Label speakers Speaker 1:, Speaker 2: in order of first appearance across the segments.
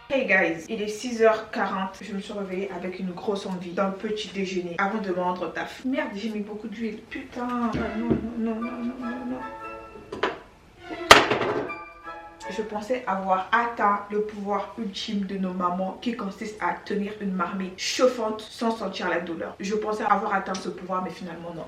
Speaker 1: Hey guys, il est 6h40, je me suis réveillée avec une grosse envie d'un petit déjeuner avant de me rendre au taf. Merde, j'ai mis beaucoup d'huile, putain. Non. Je pensais avoir atteint le pouvoir ultime de nos mamans qui consiste à tenir une marmite chauffante sans sentir la douleur. Je pensais avoir atteint ce pouvoir mais finalement non.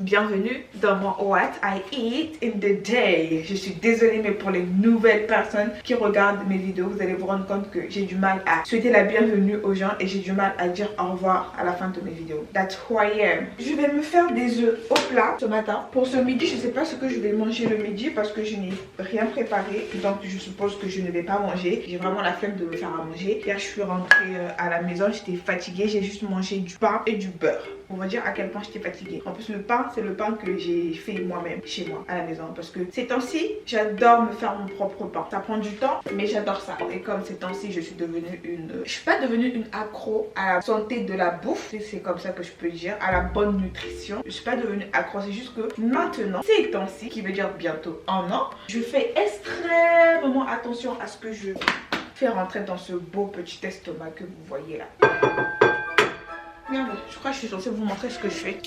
Speaker 1: Bienvenue dans mon What I Eat in the Day. Je suis désolée mais pour les nouvelles personnes qui regardent mes vidéos, vous allez vous rendre compte que j'ai du mal à souhaiter la bienvenue aux gens et j'ai du mal à dire au revoir à la fin de mes vidéos. That's who I am. Je vais me faire des œufs au plat ce matin. Pour ce midi, je ne sais pas ce que je vais manger le midi parce que je n'ai rien préparé. Donc je suppose que je ne vais pas manger. J'ai vraiment la flemme de me faire à manger. Hier je suis rentrée à la maison, j'étais fatiguée. J'ai juste mangé du pain et du beurre. On va dire à quel point j'étais fatiguée. En plus le pain, c'est le pain que j'ai fait moi-même chez moi à la maison. Parce que ces temps-ci, j'adore me faire mon propre pain. Ça prend du temps, mais j'adore ça. Et comme ces temps-ci, je suis devenue je suis pas devenue une accro à la santé de la bouffe. C'est comme ça que je peux dire. À la bonne nutrition. Je suis pas devenue accro. C'est juste que maintenant, ces temps-ci, qui veut dire bientôt un an, je fais extrêmement attention à ce que je fais rentrer dans ce beau petit estomac que vous voyez là. Merde, je crois que je suis censée vous montrer ce que je fais.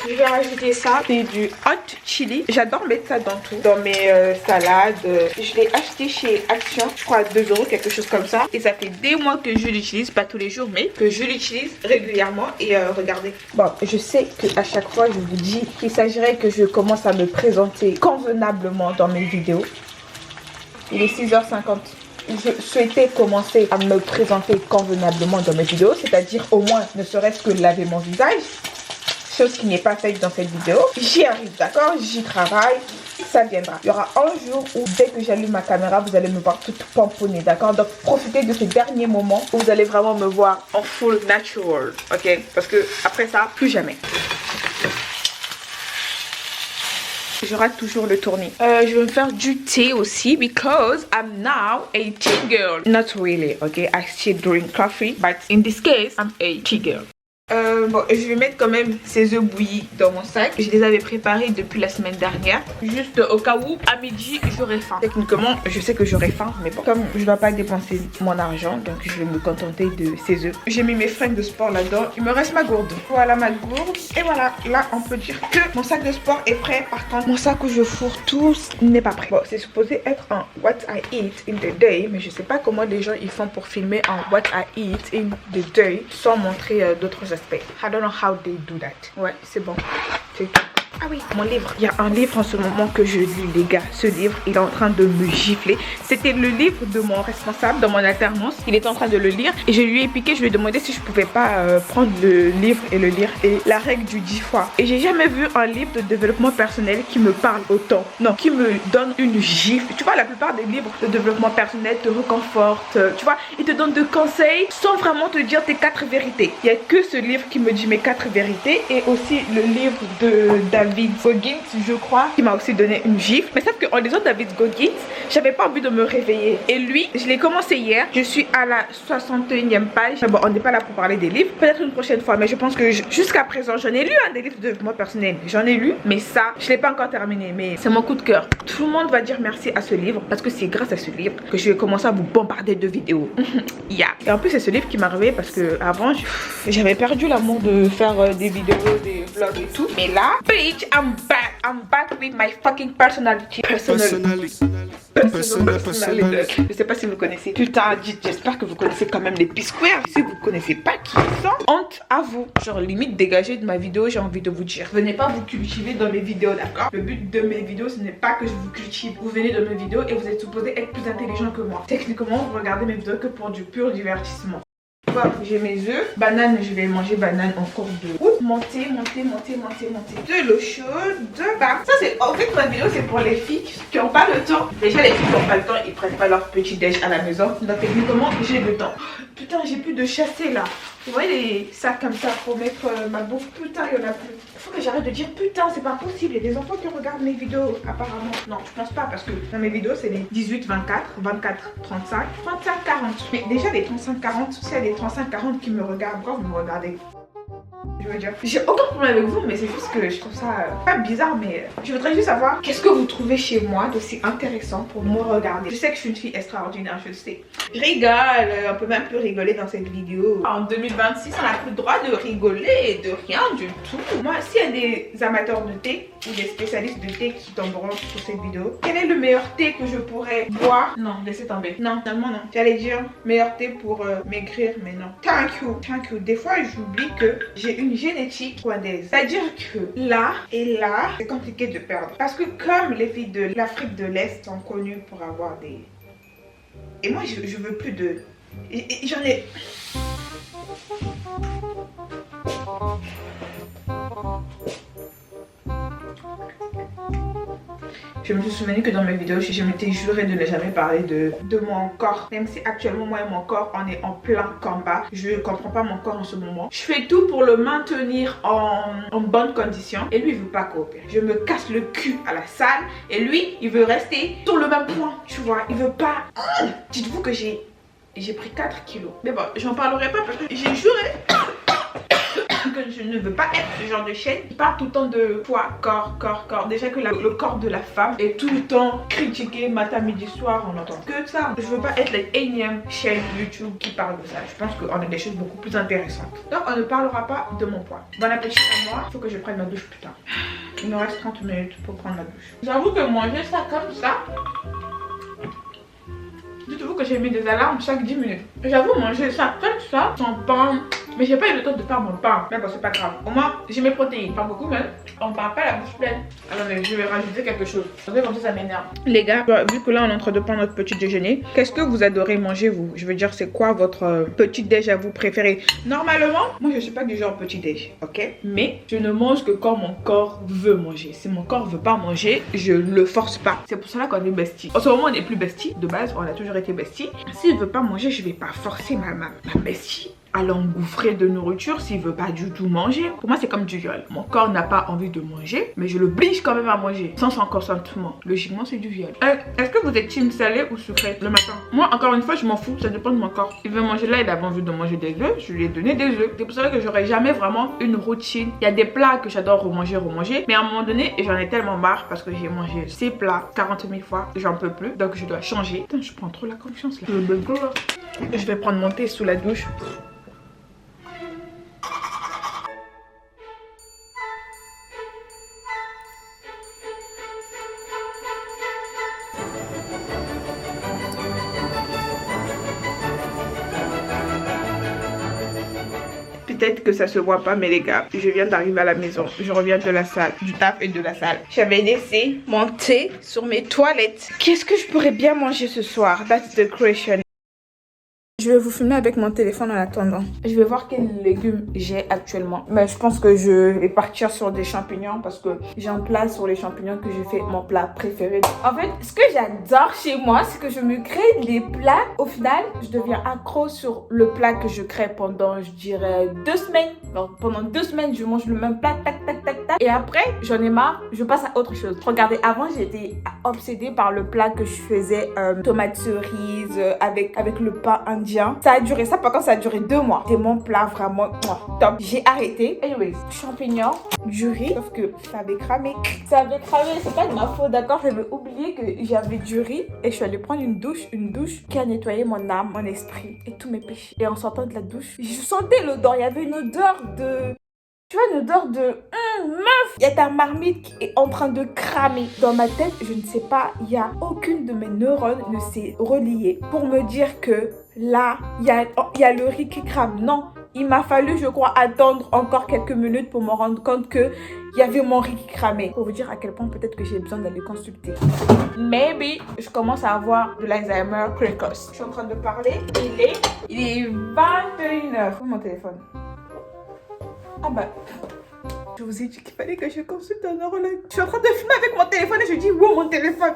Speaker 1: Je vais rajouter ça, c'est du hot chili. J'adore mettre ça dans tout, dans mes salades. Je l'ai acheté chez Action, je crois à 2 €, quelque chose comme ça. Et ça fait des mois que je l'utilise, pas tous les jours, mais que je l'utilise régulièrement. Et regardez. Bon, je sais qu'à chaque fois, je vous dis qu'il s'agirait que je commence à me présenter convenablement dans mes vidéos. Il est 6h50. Je souhaitais commencer à me présenter convenablement dans mes vidéos, c'est-à-dire au moins ne serait-ce que laver mon visage, chose qui n'est pas faite dans cette vidéo. J'y arrive, d'accord? J'y travaille, ça viendra. Il y aura un jour où dès que j'allume ma caméra, vous allez me voir toute pomponnée, d'accord? Donc profitez de ces derniers moments où vous allez vraiment me voir en full natural, ok? Parce que après ça, plus jamais. Je rate toujours le tournis. Je vais me faire du thé aussi because I'm now a tea girl. Not really, okay? I still drink coffee, but in this case, I'm a tea girl. Bon, je vais mettre quand même ces œufs bouillis dans mon sac. Je les avais préparés depuis la semaine dernière. Juste au cas où, à midi, j'aurai faim. Techniquement, je sais que j'aurai faim, mais bon, comme je ne dois pas dépenser mon argent, donc je vais me contenter de ces œufs. J'ai mis mes fringues de sport là-dedans. Il me reste ma gourde. Voilà ma gourde. Et voilà, là, on peut dire que mon sac de sport est prêt. Par contre, mon sac où je fourre tout n'est pas prêt. Bon, c'est supposé être un What I Eat in the Day, mais je sais pas comment les gens ils font pour filmer un What I Eat in the Day sans montrer d'autres aspects. I don't know how they do that. Ouais, c'est bon. C'est tout. Ah oui, mon livre. Il y a un livre en ce moment que je lis, les gars. Ce livre, il est en train de me gifler. C'était le livre de mon responsable dans mon alternance. Il est en train de le lire et je lui ai piqué. Je lui ai demandé si je pouvais pas prendre le livre et le lire. Et la règle du 10 fois. Et j'ai jamais vu un livre de développement personnel qui me parle autant. Non, qui me donne une gifle. Tu vois, la plupart des livres de développement personnel te reconfortent. Tu vois, ils te donnent des conseils sans vraiment te dire tes 4 vérités. Il n'y a que ce livre qui me dit mes 4 vérités. Et aussi le livre de David Goggins, je crois, qui m'a aussi donné une gifle. Mais sauf qu'en lisant David Goggins, j'avais pas envie de me réveiller. Et lui, je l'ai commencé hier. Je suis à la 61e page. Mais bon, on n'est pas là pour parler des livres. Peut-être une prochaine fois. Mais je pense que jusqu'à présent, j'en ai lu des livres de développement personnel. J'en ai lu. Mais ça, je l'ai pas encore terminé. Mais c'est mon coup de cœur. Tout le monde va dire merci à ce livre. Parce que c'est grâce à ce livre que je vais commencer à vous bombarder de vidéos. Yeah. Et en plus, c'est ce livre qui m'a réveillée parce que avant, j'avais perdu l'amour de faire des vidéos, des vlogs et tout. Mais là, bitch, I'm back. I'm back with my fucking personality. Personality. Je sais pas si vous connaissez. Putain, j'espère que vous connaissez quand même les P-Square. Si vous connaissez pas qui sont, honte à vous. Genre limite dégagez de ma vidéo, j'ai envie de vous dire. Venez pas vous cultiver dans mes vidéos, d'accord? Le but de mes vidéos, ce n'est pas que je vous cultive. Vous venez de mes vidéos et vous êtes supposé être plus intelligent que moi. Techniquement, vous regardez mes vidéos que pour du pur divertissement. J'ai mes œufs, banane, je vais manger banane en cours de route. Monter. De l'eau chaude, bah. Ça c'est, en fait ma vidéo c'est pour les filles qui n'ont pas le temps. Déjà les filles qui n'ont pas le temps, ils prennent pas leur petit déj à la maison. Donc techniquement j'ai le temps. Putain, j'ai plus de chassé là. Vous voyez les sacs comme ça pour mettre ma bouffe. Putain, il y en a plus. Faut que j'arrête de dire putain, c'est pas possible. Il y a des enfants qui regardent mes vidéos, apparemment. Non, je pense pas parce que dans mes vidéos, c'est les 18, 24, 24, 35, 35, 40. Mais déjà, les 35, 40, s'il y a des 35, 40 qui me regardent, pourquoi vous me regardez? Je veux dire, j'ai aucun problème avec vous, mais c'est juste que je trouve ça pas bizarre, mais je voudrais juste savoir qu'est-ce que vous trouvez chez moi d'aussi intéressant pour me regarder. Je sais que je suis une fille extraordinaire, je le sais. Je rigole, on peut même plus rigoler dans cette vidéo. En 2026, on n'a plus le droit de rigoler, de rien du tout. Moi, s'il y a des amateurs de thé ou des spécialistes de thé qui tomberont sur cette vidéo, quel est le meilleur thé que je pourrais boire? Non, laissez tomber. Non, finalement non. J'allais dire meilleur thé pour maigrir, mais non. Thank you, thank you. Des fois, j'oublie que j'ai une génétique rwandaise. C'est-à-dire que là et là, c'est compliqué de perdre. Parce que comme les filles de l'Afrique de l'Est sont connues pour avoir des... Et moi, je veux plus de... J'en ai... Je me suis souvenu que dans mes vidéos, je m'étais juré de ne jamais parler de mon corps. Même si actuellement, moi et mon corps, on est en plein combat. Je ne comprends pas mon corps en ce moment. Je fais tout pour le maintenir en bonne condition. Et lui, il veut pas coopérer. Je me casse le cul à la salle. Et lui, il veut rester sur le même point. Tu vois, il veut pas... Dites-vous que j'ai pris 4 kilos. Mais bon, j'en parlerai pas parce que j'ai juré... que je ne veux pas être ce genre de chaîne qui parle tout le temps de poids, corps. Déjà que le corps de la femme est tout le temps critiqué matin, midi, soir, on entend que ça. Je veux pas être la énième chaîne YouTube qui parle de ça. Je pense qu'on a des choses beaucoup plus intéressantes. Donc on ne parlera pas de mon poids. Bon appétit à moi, il faut que je prenne ma douche plus tard. Il me reste 30 minutes pour prendre ma douche. J'avoue que manger ça comme ça, dites-vous que j'ai mis des alarmes chaque 10 minutes. J'avoue manger ça comme ça, sans pain. Mais j'ai pas eu le temps de faire mon pain. Mais bon, c'est pas grave. Au moins, j'ai mes protéines. Pas beaucoup, mais on parle pas la bouche pleine. Alors, mais je vais rajouter quelque chose. Vous savez, comme ça m'énerve. Les gars, vu que là, on est en train de prendre notre petit déjeuner, qu'est-ce que vous adorez manger, vous? Je veux dire, c'est quoi votre petit déj à vous préféré? Normalement, moi, je suis pas du genre petit déj, ok? Mais je ne mange que quand mon corps veut manger. Si mon corps veut pas manger, je le force pas. C'est pour cela qu'on est bestie. En ce moment, on n'est plus bestie. De base, on a toujours été bestie. S'il veut pas manger, je vais pas forcer ma bestie à l'engouffrer de nourriture s'il veut pas du tout manger. Pour moi, c'est comme du viol. Mon corps n'a pas envie de manger, mais je l'oblige quand même à manger sans son consentement. Logiquement, c'est du viol. Est-ce que vous êtes team salé ou sucré le matin? Moi, encore une fois, je m'en fous. Ça dépend de mon corps. Il veut manger là, il avait envie de manger des œufs. Je lui ai donné des œufs. C'est pour ça que j'aurais jamais vraiment une routine. Il y a des plats que j'adore remanger. Mais à un moment donné, j'en ai tellement marre parce que j'ai mangé ces plats 40 000 fois. J'en peux plus. Donc, je dois changer. Putain, je prends trop la confiance là. Je vais prendre mon thé sous la douche. Peut-être que ça se voit pas, mais les gars, je viens d'arriver à la maison. Je reviens de la salle, du taf et de la salle. J'avais laissé mon thé sur mes toilettes. Qu'est-ce que je pourrais bien manger ce soir? That's the question. Je vais vous filmer avec mon téléphone en attendant. Je vais voir quels légumes j'ai actuellement. Mais je pense que je vais partir sur des champignons parce que j'ai un plat sur les champignons que je fais mon plat préféré. En fait, ce que j'adore chez moi, c'est que je me crée des plats. Au final, je deviens accro sur le plat que je crée pendant, je dirais, 2 semaines. Donc, pendant 2 semaines, je mange le même plat, tac, tac, tac, tac. Et après, j'en ai marre, je passe à autre chose. Regardez, avant, j'étais obsédée par le plat que je faisais, tomate cerise, avec le pain indien. Ça a duré, ça par contre ça a duré 2 mois. C'est mon plat vraiment top. J'ai arrêté. Anyways, champignons, du riz, sauf que ça avait cramé. Ça avait cramé, c'est pas de ma faute, d'accord? J'avais oublié que j'avais du riz et je suis allée prendre une douche qui a nettoyé mon âme, mon esprit et tous mes péchés. Et en sortant de la douche, je sentais l'odeur, il y avait une odeur de... Tu vois, une odeur de... meuf, il y a ta marmite qui est en train de cramer. Dans ma tête, je ne sais pas, il y a aucune de mes neurones ne s'est reliée pour me dire que là, il y a le riz qui crame. Non, il m'a fallu, je crois, attendre encore quelques minutes pour me rendre compte que il y avait mon riz qui cramait. Pour vous dire à quel point peut-être que j'ai besoin d'aller consulter. Maybe, je commence à avoir de l'Alzheimer précoce. Je suis en train de parler. Il est 21h. Où est mon téléphone? Ah bah, je vous ai dit qu'il fallait que je consulte un neurologue. Je suis en train de filmer avec mon téléphone et je dis wow mon téléphone.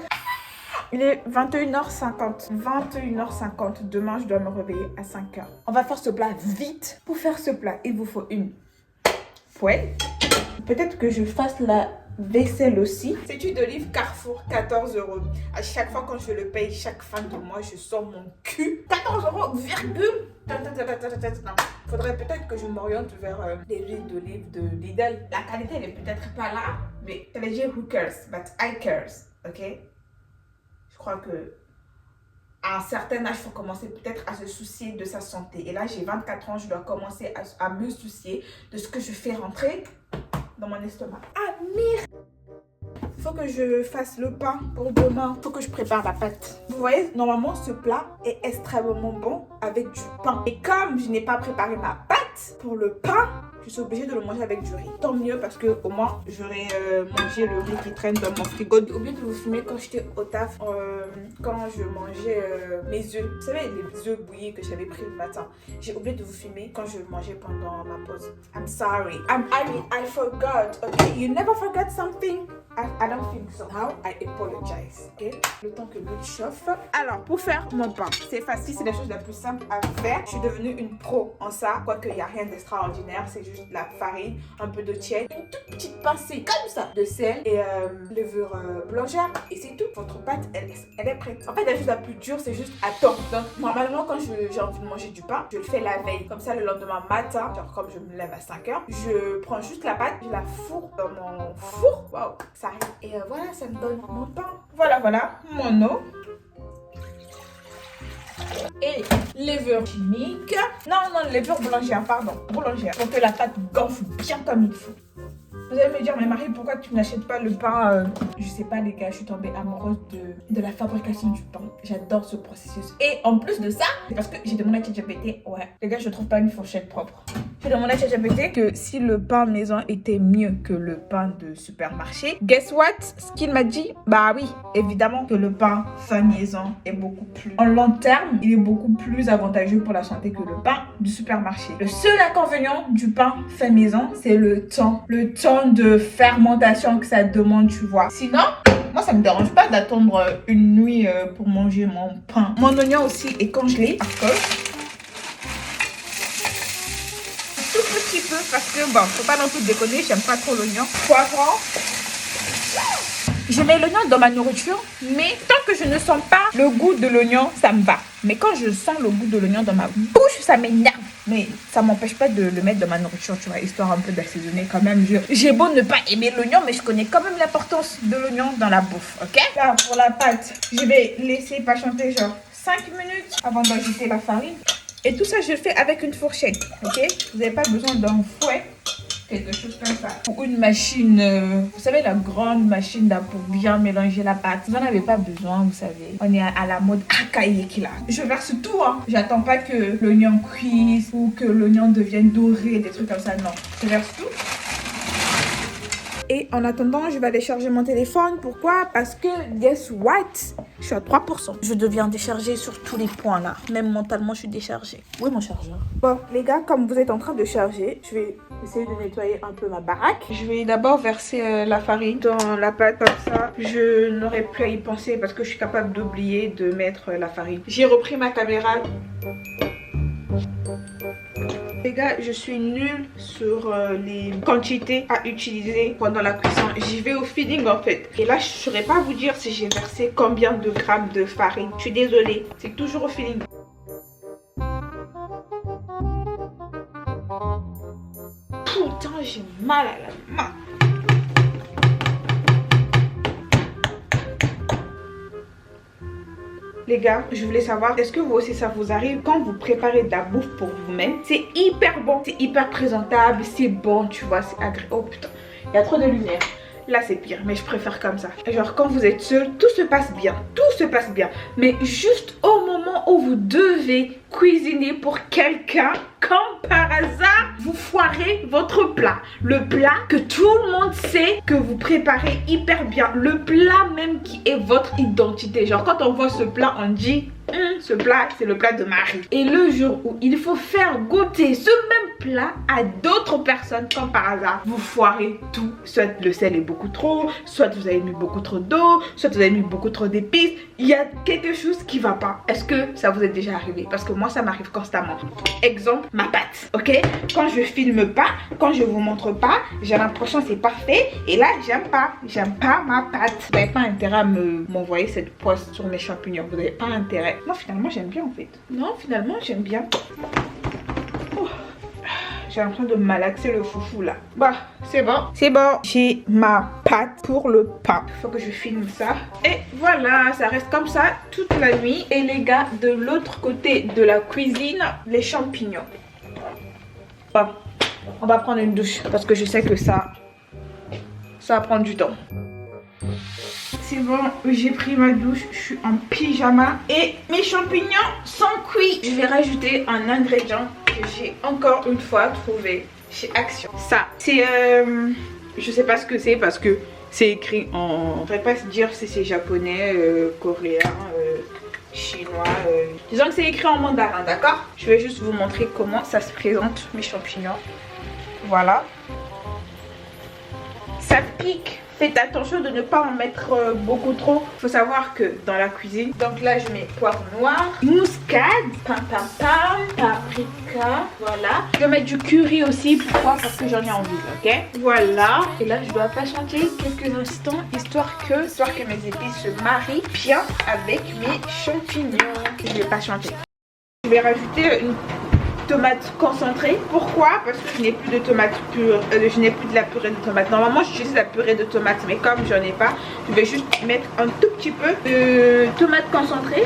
Speaker 1: Il est 21h50. 21h50. Demain, je dois me réveiller à 5h. On va faire ce plat vite. Pour faire ce plat, il vous faut une poêle, Peut-être que je fasse la vaisselle aussi. Cette huile d'olive Carrefour, 14 €. À chaque fois quand je le paye, chaque fin de mois, je sors mon cul. 14 €, virgule. Non. Faudrait peut-être que je m'oriente vers des huiles d'olive de Lidl. La qualité, elle est peut-être pas là, mais t'as dit who cares, but I cares, ok? Je crois que à un certain âge, il faut commencer peut-être à se soucier de sa santé. Et là, j'ai 24 ans, je dois commencer à me soucier de ce que je fais rentrer dans mon estomac. Ah, merde! Il faut que je fasse le pain pour demain. Il faut que je prépare la pâte. Vous voyez, normalement, ce plat est extrêmement bon avec du pain. Et comme je n'ai pas préparé ma pâte pour le pain, je suis obligée de le manger avec du riz. Tant mieux parce que au moins, j'aurais mangé le riz qui traîne dans mon frigo. J'ai oublié de vous filmer quand j'étais au taf, quand je mangeais mes œufs. Vous savez, les œufs bouillis que j'avais pris le matin. J'ai oublié de vous filmer quand je mangeais pendant ma pause. I'm sorry. I forgot. Okay, you never forgot something. I don't think so. Now I apologize. Okay? Le temps que l'huile chauffe. Alors, pour faire mon pain, c'est facile, c'est la chose la plus simple à faire. Je suis devenue une pro en ça, quoique il n'y a rien d'extraordinaire. C'est juste de la farine, un peu de tiède, une toute petite pincée comme ça de sel et levure blanchard. Et c'est tout. Votre pâte, elle est prête. En fait, la chose la plus dure, c'est juste attendre. Donc, normalement, quand j'ai envie de manger du pain, je le fais la veille. Comme ça, le lendemain matin, genre comme je me lève à 5 h, je prends juste la pâte, je la fourre dans mon four. Waouh, ça arrive. Et voilà, ça me donne mon pain. Voilà, mon eau. Et levure chimique. Non, levure boulangère, pardon. Boulangère. Pour que la pâte gonfle bien comme il faut. Vous allez me dire, mais Marie, pourquoi tu n'achètes pas le pain Je sais pas les gars, je suis tombée amoureuse de la fabrication du pain. J'adore ce processus. Et en plus de ça, c'est parce que j'ai demandé à ChatGPT, ouais, les gars, je trouve pas une fourchette propre. J'ai demandé à ChatGPT que si le pain maison était mieux que le pain de supermarché, guess what? Ce qu'il m'a dit, bah oui, évidemment que le pain fait maison est beaucoup plus, en long terme, il est beaucoup plus avantageux pour la santé que le pain du supermarché. Le seul inconvénient du pain fait maison, c'est le temps de fermentation que ça demande, tu vois. Sinon, moi, ça me dérange pas d'attendre une nuit pour manger mon pain. Mon oignon aussi est congelé, of course. Tout petit peu parce que, bon, faut pas non plus déconner, j'aime pas trop l'oignon. Poivron. Je mets l'oignon dans ma nourriture, mais tant que je ne sens pas le goût de l'oignon, ça me va. Mais quand je sens le goût de l'oignon dans ma bouche, ça m'énerve. Mais ça m'empêche pas de le mettre dans ma nourriture, tu vois, histoire un peu d'assaisonner quand même. J'ai beau ne pas aimer l'oignon, mais je connais quand même l'importance de l'oignon dans la bouffe, ok? Là, pour la pâte, je vais laisser patienter genre 5 minutes avant d'ajouter la farine. Et tout ça, je le fais avec une fourchette, ok? Vous n'avez pas besoin d'un fouet, quelque chose comme ça. Ou une machine, vous savez, la grande machine là pour bien mélanger la pâte. Vous n'en avez pas besoin, vous savez. On est à la mode archaïque là. Je verse tout, hein. J'attends pas que l'oignon cuise ou que l'oignon devienne doré, des trucs comme ça, non. Je verse tout. Et en attendant, je vais aller charger mon téléphone. Pourquoi? Parce que, guess what? Je suis à 3%. Je deviens déchargée sur tous les points là. Même mentalement, je suis déchargée. Où est mon chargeur? Bon, les gars, comme vous êtes en train de charger, je vais essayer de nettoyer un peu ma baraque. Je vais d'abord verser la farine dans la pâte comme ça. Je n'aurais plus à y penser parce que je suis capable d'oublier de mettre la farine. J'ai repris ma caméra. Les gars, je suis nulle sur les quantités à utiliser pendant la cuisson. J'y vais au feeling en fait. Et là, je ne saurais pas vous dire si j'ai versé combien de grammes de farine. Je suis désolée, c'est toujours au feeling. Putain, j'ai mal à la main. Les gars, je voulais savoir, est-ce que vous aussi ça vous arrive quand vous préparez de la bouffe pour vous-même? C'est hyper bon, c'est hyper présentable, c'est bon, tu vois, c'est agréable. Oh putain, il y a trop de lumière. Là c'est pire, mais je préfère comme ça. Genre quand vous êtes seul, tout se passe bien. Tout se passe bien. Mais juste au moment où vous devez cuisiner pour quelqu'un, comme par hasard, vous foirez votre plat. Le plat que tout le monde sait que vous préparez hyper bien. Le plat même qui est votre identité. Genre quand on voit ce plat, on dit ce plat, c'est le plat de Marie. Et le jour où il faut faire goûter ce même plat à d'autres personnes, comme par hasard, vous foirez tout. Soit le sel est beaucoup trop, soit vous avez mis beaucoup trop d'eau, soit vous avez mis beaucoup trop d'épices. Il y a quelque chose qui va pas. Est-ce que ça vous est déjà arrivé? Parce que moi, ça m'arrive constamment. Exemple, ma pâte, ok? Quand je filme pas, quand je vous montre pas, j'ai l'impression que c'est parfait. Et là, j'aime pas ma pâte. Vous n'avez pas intérêt à m'envoyer cette poisse sur mes champignons. Vous n'avez pas intérêt. Moi, finalement, j'aime bien en fait. Non, finalement, j'aime bien. Oh. J'ai l'impression de malaxer le foufou là. Bah, c'est bon. C'est bon. J'ai ma pâte pour le pain. Il faut que je filme ça. Et voilà, ça reste comme ça toute la nuit. Et les gars, de l'autre côté de la cuisine, les champignons. Bon, on va prendre une douche parce que je sais que ça va prendre du temps. C'est bon, j'ai pris ma douche, je suis en pyjama et mes champignons sont cuits. Je vais rajouter un ingrédient que j'ai encore une fois trouvé chez Action. Ça, c'est je sais pas ce que c'est parce que c'est écrit en... Je ne vais pas se dire si c'est japonais, coréen, chinois. Disons que c'est écrit en mandarin, d'accord? Je vais juste vous montrer comment ça se présente, mes champignons. Voilà. Ça pique. Faites attention de ne pas en mettre beaucoup trop. Il faut savoir que dans la cuisine, donc là je mets poivre noir, muscade, paprika, voilà. Je vais mettre du curry aussi, pourquoi? Parce que j'en ai envie, ok? Voilà. Et là je dois patienter quelques instants histoire que mes épices se marient bien avec mes champignons. Je vais patienter. Je vais rajouter une tomate concentrée. Pourquoi? Parce que je n'ai plus de tomate pure, je n'ai plus de la purée de tomate. Normalement j'utilise la purée de tomate, mais comme j'en ai pas, je vais juste mettre un tout petit peu de tomate concentrée,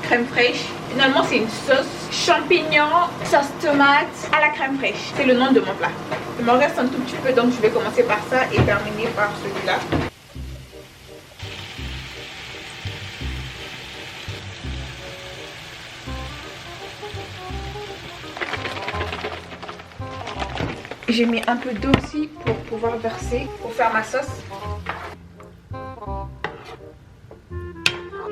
Speaker 1: crème fraîche. Finalement c'est une sauce champignon, sauce tomate à la crème fraîche. C'est le nom de mon plat. Il m'en reste un tout petit peu, donc je vais commencer par ça et terminer par celui-là. J'ai mis un peu d'eau aussi pour pouvoir verser, pour faire ma sauce.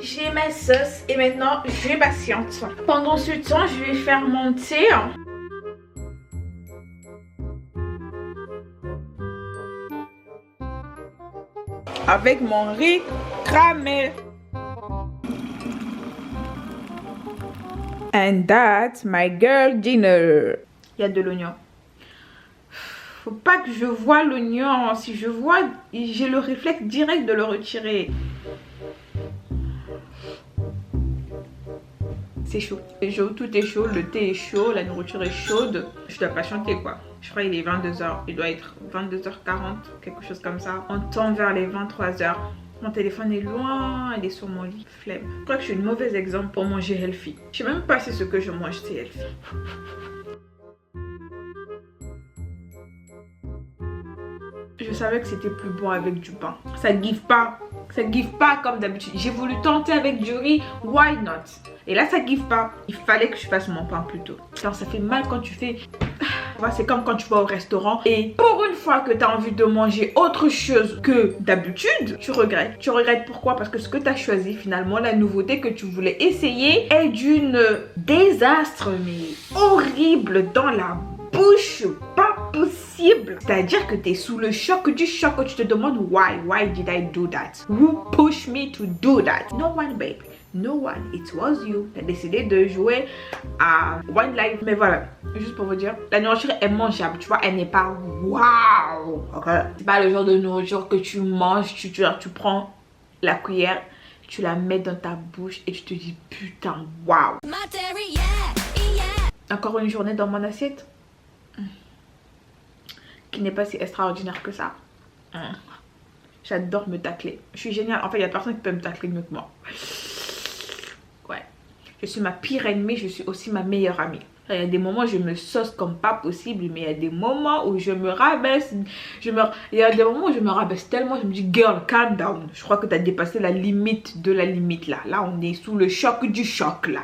Speaker 1: J'ai ma sauce et maintenant je patiente. Pendant ce temps, je vais faire monter avec mon riz cramé. And that's my girl dinner. Il y a de l'oignon. Faut pas que je vois l'oignon. Si je vois, j'ai le réflexe direct de le retirer. C'est chaud. C'est chaud, tout est chaud, le thé est chaud, la nourriture est chaude. Je dois patienter quoi. Je crois qu'il est 22h. Il doit être 22h40, quelque chose comme ça. On tend vers les 23h. Mon téléphone est loin, il est sur mon lit. Flemme. Je crois que je suis une mauvaise exemple pour manger healthy. Je sais même pas si ce que je mange c'est healthy. Je savais que c'était plus bon avec du pain. Ça give pas. Ça give pas comme d'habitude. J'ai voulu tenter avec du riz. Why not? Et là, ça give pas. Il fallait que je fasse mon pain plus tôt. Alors, ça fait mal quand tu fais... C'est comme quand tu vas au restaurant et pour une fois que tu as envie de manger autre chose que d'habitude, tu regrettes. Tu regrettes pourquoi? Parce que ce que tu as choisi finalement, la nouveauté que tu voulais essayer est d'une désastre mais horrible dans la bouche, pas possible. C'est-à-dire que tu es sous le choc du choc et tu te demandes why did I do that? Who pushed me to do that? No one, babe. No one, it was you. T'as décidé de jouer à One Life. Mais voilà, juste pour vous dire, la nourriture est mangeable, tu vois, elle n'est pas waouh. Okay. C'est pas le genre de nourriture que tu manges, tu prends la cuillère, tu la mets dans ta bouche et tu te dis putain waouh. Encore une journée dans mon assiette qui n'est pas si extraordinaire que ça. J'adore me tacler. Je suis géniale. En fait, il y a personne qui peut me tacler mieux que moi. Ouais. Je suis ma pire ennemie, je suis aussi ma meilleure amie. Il y a des moments où je me sauce comme pas possible, mais il y a des moments où je me rabaisse. Il y a des moments où je me rabaisse tellement, je me dis girl, calm down. Je crois que tu as dépassé la limite de la limite là. Là, on est sous le choc du choc là.